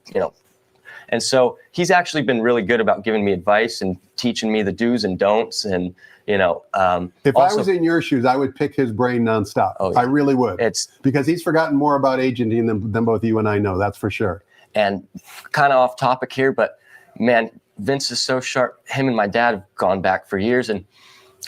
And so he's actually been really good about giving me advice and teaching me the do's and don'ts. And, if I was in your shoes, I would pick his brain nonstop. Oh, yeah. I really would. Because he's forgotten more about agenting than both you and I know. That's for sure. And kind of off topic here, but man, Vince is so sharp. Him and my dad have gone back for years. And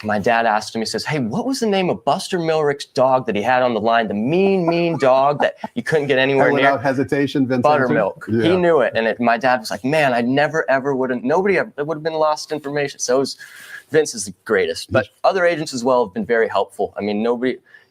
my dad asked him, he says, hey, what was the name of Buster Milrick's dog that he had on the line? The mean dog that you couldn't get anywhere near? Without hesitation, Vince Buttermilk. Yeah. He knew it. And my dad was like, man, I never, ever would have, it would have been lost information. So Vince is the greatest. But other agents as well have been very helpful. I mean,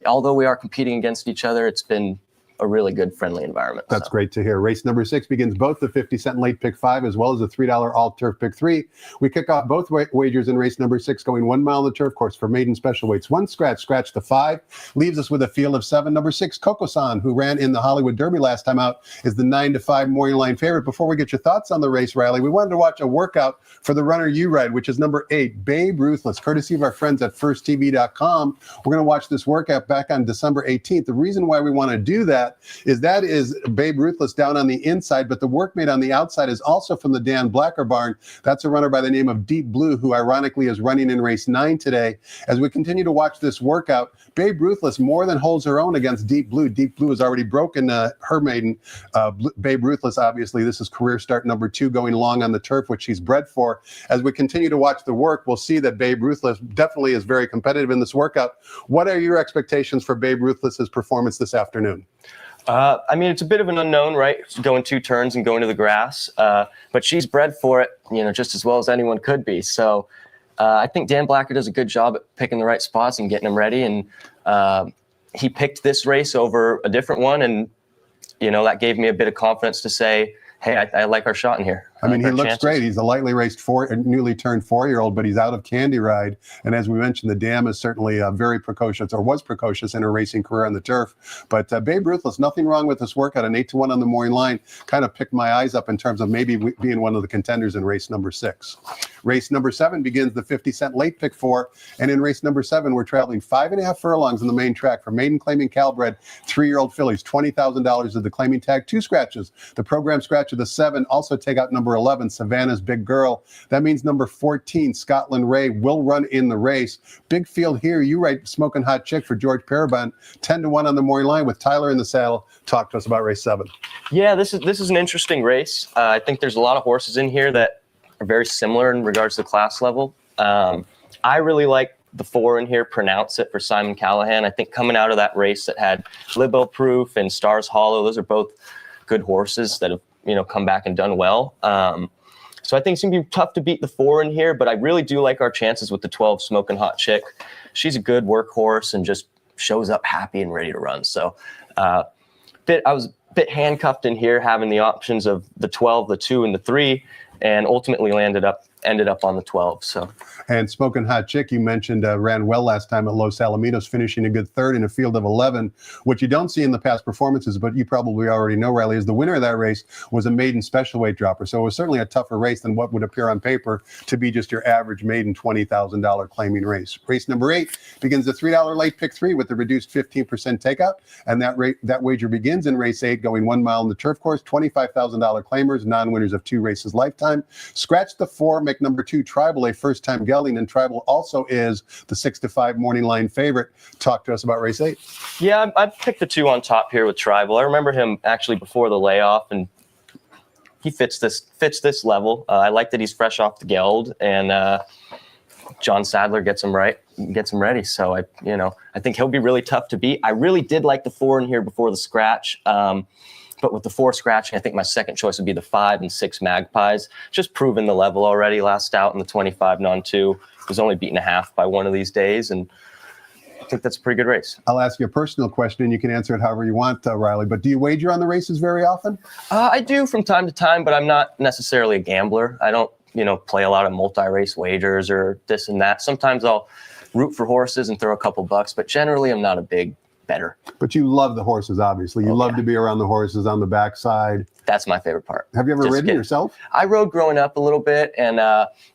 although we are competing against each other, it's been a really good, friendly environment. That's great to hear. Race number 6 begins both the 50-cent late pick 5 as well as the $3 all turf pick 3. We kick off both wagers in race number 6 going 1 mile on the turf course for maiden special weights. One scratch the 5, leaves us with a field of 7. Number 6, Coco-san, who ran in the Hollywood Derby last time out, is the 9-5 morning line favorite. Before we get your thoughts on the race, Riley, we wanted to watch a workout for the runner you ride, which is number 8, Babe Ruthless, courtesy of our friends at firsttv.com. We're going to watch this workout back on December 18th. The reason why we want to do that is Babe Ruthless down on the inside, but the work made on the outside is also from the Dan Blacker barn. That's a runner by the name of Deep Blue, who ironically is running in race 9 today. As we continue to watch this workout, Babe Ruthless more than holds her own against Deep Blue. Deep Blue has already broken her maiden. Babe Ruthless, obviously, this is career start number 2 going long on the turf, which she's bred for. As we continue to watch the work, we'll see that Babe Ruthless definitely is very competitive in this workout. What are your expectations for Babe Ruthless's performance this afternoon? I mean, it's a bit of an unknown, right? Going 2 turns and going to the grass. But she's bred for it, just as well as anyone could be. So I think Dan Blacker does a good job at picking the right spots and getting them ready. And he picked this race over a different one. And, that gave me a bit of confidence to say, hey, I like our shot in here. I mean, he looks great. He's a lightly raced newly turned 4-year-old, but he's out of Candy Ride. And as we mentioned, the dam is certainly very precocious, or was precocious in her racing career on the turf. But Babe Ruthless, nothing wrong with this workout. An 8-1 on the morning line kind of picked my eyes up in terms of maybe being one of the contenders in race number 6. Race number 7 begins the 50-cent late pick 4. And in race number 7, we're traveling 5.5 furlongs on the main track for maiden claiming Calbred 3-year-old fillies. $20,000 of the claiming tag, 2 scratches. The program scratch of the 7 also take out number 11, Savannah's Big Girl. That means number 14, Scotland Ray, will run in the race. Big field here. You write Smoking Hot Chick for George Parabon, 10-1 on the morning line with Tyler in the saddle. Talk to us about race 7. Yeah, this is an interesting race. I think there's a lot of horses in here that are very similar in regards to class level. I really like the 4 in here, Pronounce It for Simon Callahan. I think coming out of that race that had Libel Proof and Stars Hollow, those are both good horses that have come back and done well. So I think it's going to be tough to beat the 4 in here, but I really do like our chances with the 12, Smoking Hot Chick. She's a good workhorse and just shows up happy and ready to run. So I was a bit handcuffed in here, having the options of the 12, the 2, and the 3, and ultimately ended up on the 12. So. And Smoking Hot Chick, you mentioned, ran well last time at Los Alamitos, finishing a good 3rd in a field of 11. What you don't see in the past performances, but you probably already know, Riley, is the winner of that race was a maiden special weight dropper. So it was certainly a tougher race than what would appear on paper to be just your average maiden $20,000 claiming race. Race number 8 begins the $3 late pick 3 with the reduced 15% takeout. And that wager begins in race 8, going 1 mile on the turf course, $25,000 claimers, non-winners of 2 races lifetime. Scratch the 4, make number 2 Tribal a first-time gelding, and Tribal also is the 6-5 morning line favorite. Talk to us about race 8. Yeah, I picked the 2 on top here with Tribal. I remember him actually before the layoff, and he fits this level. I like that he's fresh off the geld, and John Sadler gets him ready. So I think he'll be really tough to beat. I really did like the 4 in here before the scratch. But with the 4 scratching, I think my second choice would be the 5 and 6 Magpies. Just proven the level already. Last out in the 25 non-2. Was only beaten a half by one of these days. And I think that's a pretty good race. I'll ask you a personal question, and you can answer it however you want, Riley. But do you wager on the races very often? I do from time to time, but I'm not necessarily a gambler. I don't, play a lot of multi-race wagers or this and that. Sometimes I'll root for horses and throw a couple bucks, but generally I'm not a big better. But you love the horses, obviously. You love yeah. to be around the horses on the backside. That's my favorite part. Have you ever ridden yourself? I rode growing up a little bit, and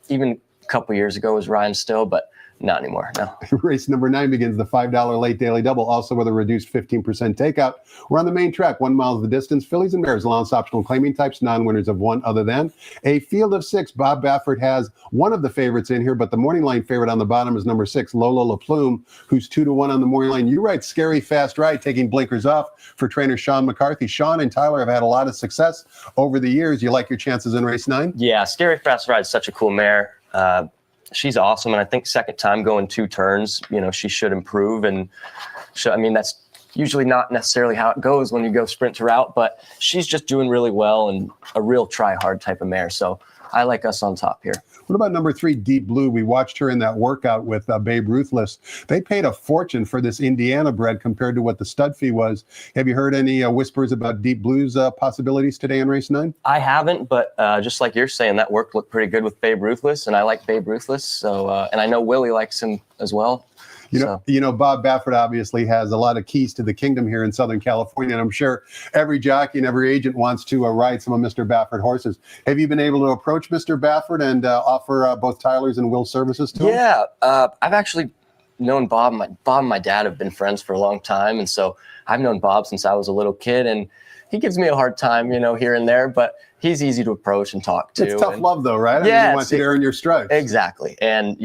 even a couple years ago was riding still, but not anymore, no. Race number 9 begins the $5 late daily double, also with a reduced 15% takeout. We're on the main track, 1 mile is the distance. Fillies and mares, allowance optional claiming types, non-winners of 1 other than. A field of 6, Bob Baffert has one of the favorites in here, but the morning line favorite on the bottom is number 6, Lolo La Plume, who's 2-1 on the morning line. You ride Scary Fast Ride, taking blinkers off for trainer Sean McCarthy. Sean and Tyler have had a lot of success over the years. You like your chances in race 9? Yeah, Scary Fast Ride is such a cool mare. She's awesome, and I think second time going 2 turns, she should improve. And that's usually not necessarily how it goes when you go sprint to route, but she's just doing really well and a real try-hard type of mare. So I like us on top here. What about number 3, Deep Blue? We watched her in that workout with Babe Ruthless. They paid a fortune for this Indiana bred compared to what the stud fee was. Have you heard any whispers about Deep Blue's possibilities today in race 9? I haven't, but just like you're saying, that work looked pretty good with Babe Ruthless, and I like Babe Ruthless. So, and I know Willie likes him as well. Bob Baffert obviously has a lot of keys to the kingdom here in Southern California, and I'm sure every jockey and every agent wants to ride some of Mr. Baffert horses. Have you been able to approach Mr. Baffert and offer both Tyler's and Will's services to him? Yeah, I've actually known Bob. Bob and my dad have been friends for a long time, and so I've known Bob since I was a little kid, and he gives me a hard time, here and there, but he's easy to approach and talk to. It's tough love, though, right? Yeah, he wants you to earn your stripes. Exactly, and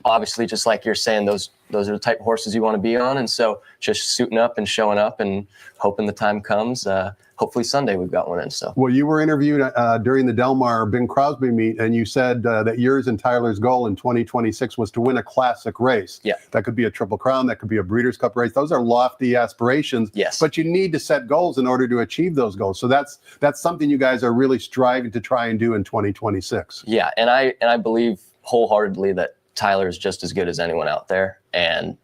obviously, just like you're saying, those are the type of horses you want to be on. And so just suiting up and showing up and hoping the time comes. Hopefully Sunday we've got one in. So. Well, you were interviewed during the Del Mar Bing Crosby meet, and you said that yours and Tyler's goal in 2026 was to win a classic race. Yeah. That could be a Triple Crown. That could be a Breeders' Cup race. Those are lofty aspirations. Yes. But you need to set goals in order to achieve those goals. So that's something you guys are really striving to try and do in 2026. Yeah, and I believe wholeheartedly that Tyler is just as good as anyone out there, and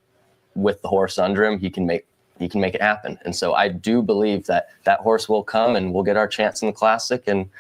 with the horse under him, he can make it happen. And so I do believe that horse will come, and we'll get our chance in the Classic, and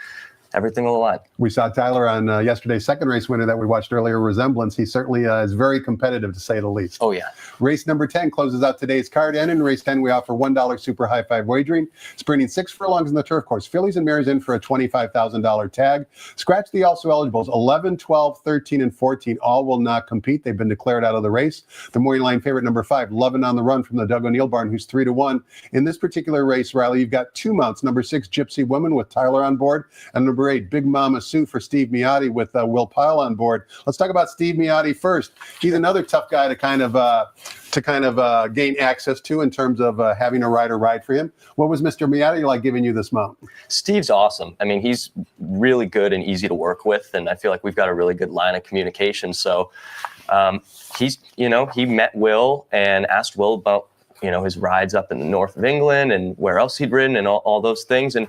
everything will align. We saw Tyler on yesterday's second race winner that we watched earlier, Resemblance. He certainly is very competitive, to say the least. Oh, yeah. Race number 10 closes out today's card. And in race 10, we offer $1 super high five wagering. Sprinting 6 furlongs in the turf course. Fillies and mares in for a $25,000 tag. Scratch the also eligibles. 11, 12, 13, and 14 all will not compete. They've been declared out of the race. The morning line favorite, number 5, Lovin' on the Run from the Doug O'Neill barn, who's 3-1. In this particular race, Riley, you've got 2 mounts. Number 6, Gypsy Woman with Tyler on board. And number 8, Big Mama Sue for Steve Miotti with Will Pyle on board. Let's talk about Steve Miotti first. He's another tough guy to kind of gain access to in terms of having a rider ride for him. What was Mr. Miotti like giving you this mount? Steve's awesome. I mean, he's really good and easy to work with, and I feel like we've got a really good line of communication. So he met Will and asked Will about his rides up in the north of England and where else he'd ridden and all those things, and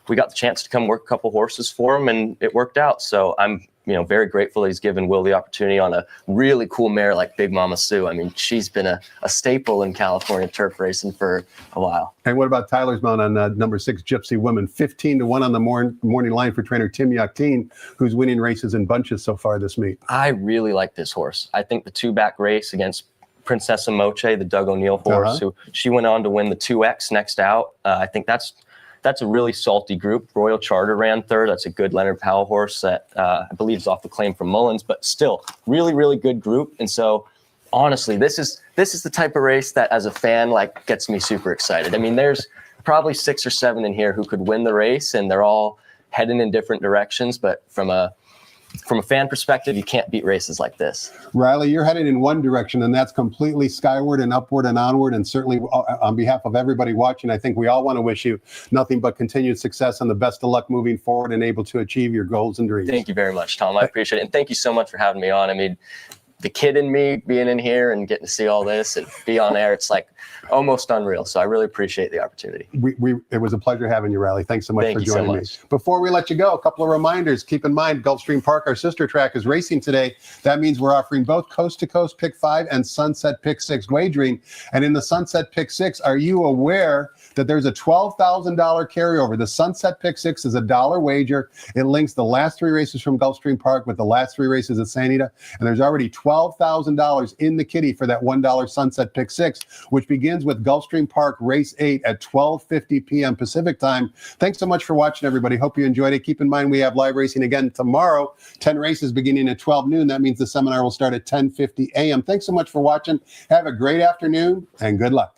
we got the chance to come work a couple horses for him, and it worked out. So I'm, very grateful that he's given Will the opportunity on a really cool mare like Big Mama Sue. I mean, she's been a staple in California turf racing for a while. And what about Tyler's mount on number 6, Gypsy Woman? 15-1 on the morning line for trainer Tim Yachtine, who's winning races in bunches so far this meet. I really like this horse. I think the 2-back race against Princessa Moche, the Doug O'Neill horse, who she went on to win the 2X next out. I think that's a really salty group. Royal Charter ran third. That's a good Leonard Powell horse that I believe is off the claim from Mullins, but still really, really good group. And so honestly, this is the type of race that as a fan, gets me super excited. I mean, there's probably 6 or 7 in here who could win the race, and they're all heading in different directions. But from a fan perspective, you can't beat races like this. Riley, you're headed in one direction, and that's completely skyward and upward and onward. And certainly on behalf of everybody watching, I think we all want to wish you nothing but continued success and the best of luck moving forward and able to achieve your goals and dreams. Thank you very much, Tom. I appreciate it. And thank you so much for having me on. I mean, the kid in me being in here and getting to see all this and be on air, it's almost unreal. So I really appreciate the opportunity. It was a pleasure having you, Riley. Thanks so much for joining me. Before we let you go, a couple of reminders. Keep in mind, Gulfstream Park, our sister track, is racing today. That means we're offering both Coast to Coast Pick 5 and Sunset Pick 6 wagering. And in the Sunset Pick 6, are you aware that there's a $12,000 carryover? The Sunset Pick 6 is a $1 wager. It links the last 3 races from Gulfstream Park with the last 3 races at Santa Anita. And there's already $12,000 in the kitty for that $1 Sunset Pick 6, which begins with Gulfstream Park Race 8 at 12:50 p.m. Pacific time. Thanks so much for watching, everybody. Hope you enjoyed it. Keep in mind, we have live racing again tomorrow, 10 races beginning at 12 noon. That means the seminar will start at 10:50 a.m. Thanks so much for watching. Have a great afternoon and good luck.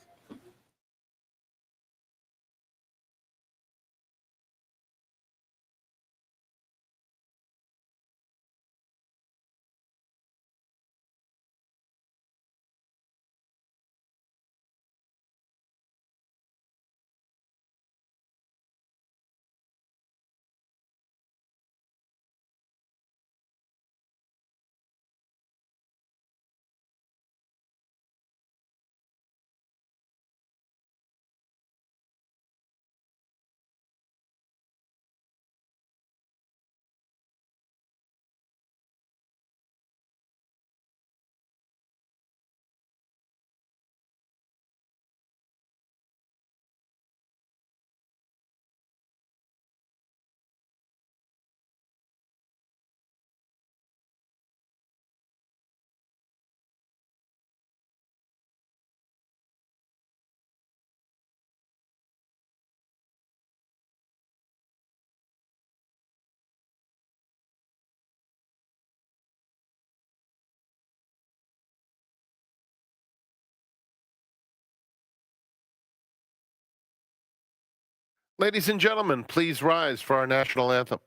Ladies and gentlemen, please rise for our national anthem.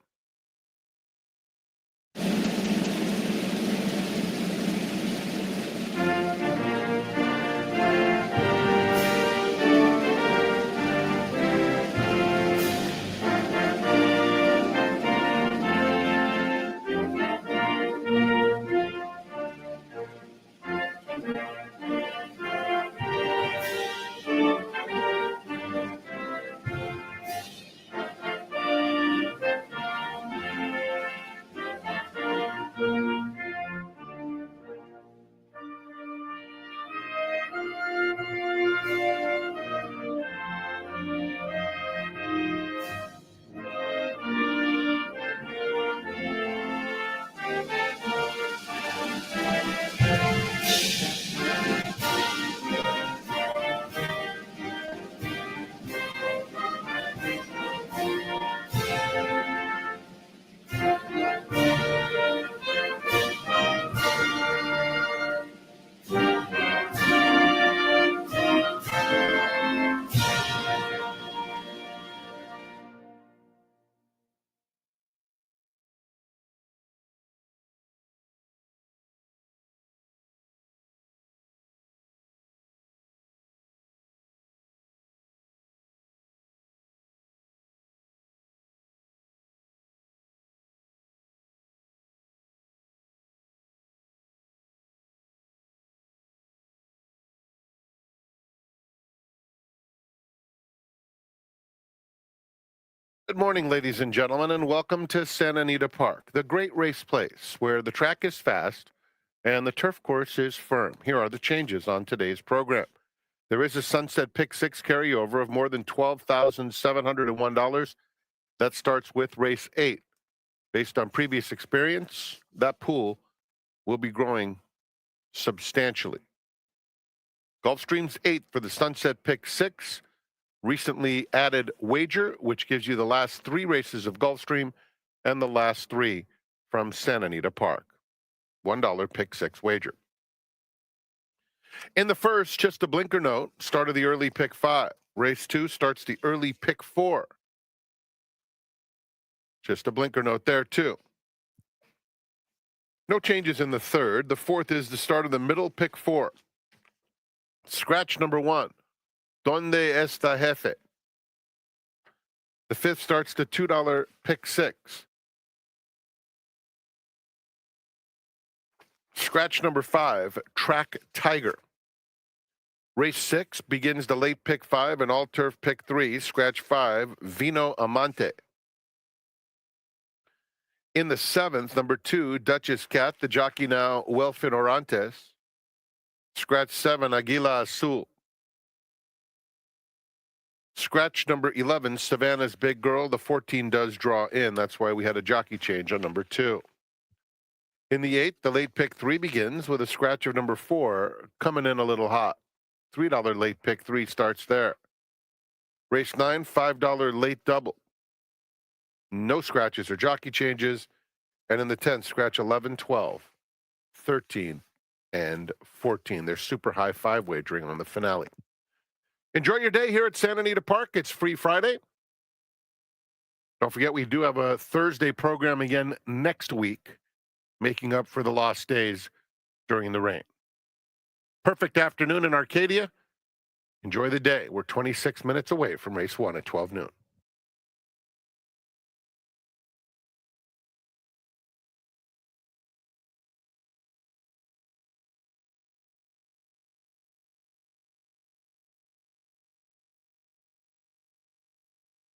Good morning, ladies and gentlemen, and welcome to Santa Anita Park, the great race place where the track is fast and the turf course is firm. Here are the changes on today's program. There is a Sunset Pick 6 carryover of more than $12,701. That starts with race 8. Based on previous experience, that pool will be growing substantially. Gulfstream's 8 for the Sunset Pick 6. Recently added wager, which gives you the last 3 races of Gulfstream and the last 3 from Santa Anita Park. $1 pick 6 wager. In the first, just a blinker note, start of the early pick 5. Race 2 starts the early pick 4. Just a blinker note there, too. No changes in the third. The fourth is the start of the middle pick 4. Scratch number 1. Donde está Jefe? The fifth starts the $2 pick 6. Scratch number 5, Track Tiger. Race 6 begins the late pick 5 and all turf pick 3. Scratch 5, Vino Amante. In the 7th, number 2, Duchess Cat, the jockey now Welfin Orantes. Scratch 7, Aguila Azul. Scratch number 11, Savannah's Big Girl. The 14 does draw in. That's why we had a jockey change on number 2. In the 8th, the late pick 3 begins with a scratch of number 4 coming in a little hot. $3 late pick 3 starts there. Race 9, $5 late double. No scratches or jockey changes. And in the 10th, scratch 11, 12, 13, and 14. There's super high 5 wagering on the finale. Enjoy your day here at Santa Anita Park. It's Free Friday. Don't forget, we do have a Thursday program again next week, making up for the lost days during the rain. Perfect afternoon in Arcadia. Enjoy the day. We're 26 minutes away from race 1 at 12 noon.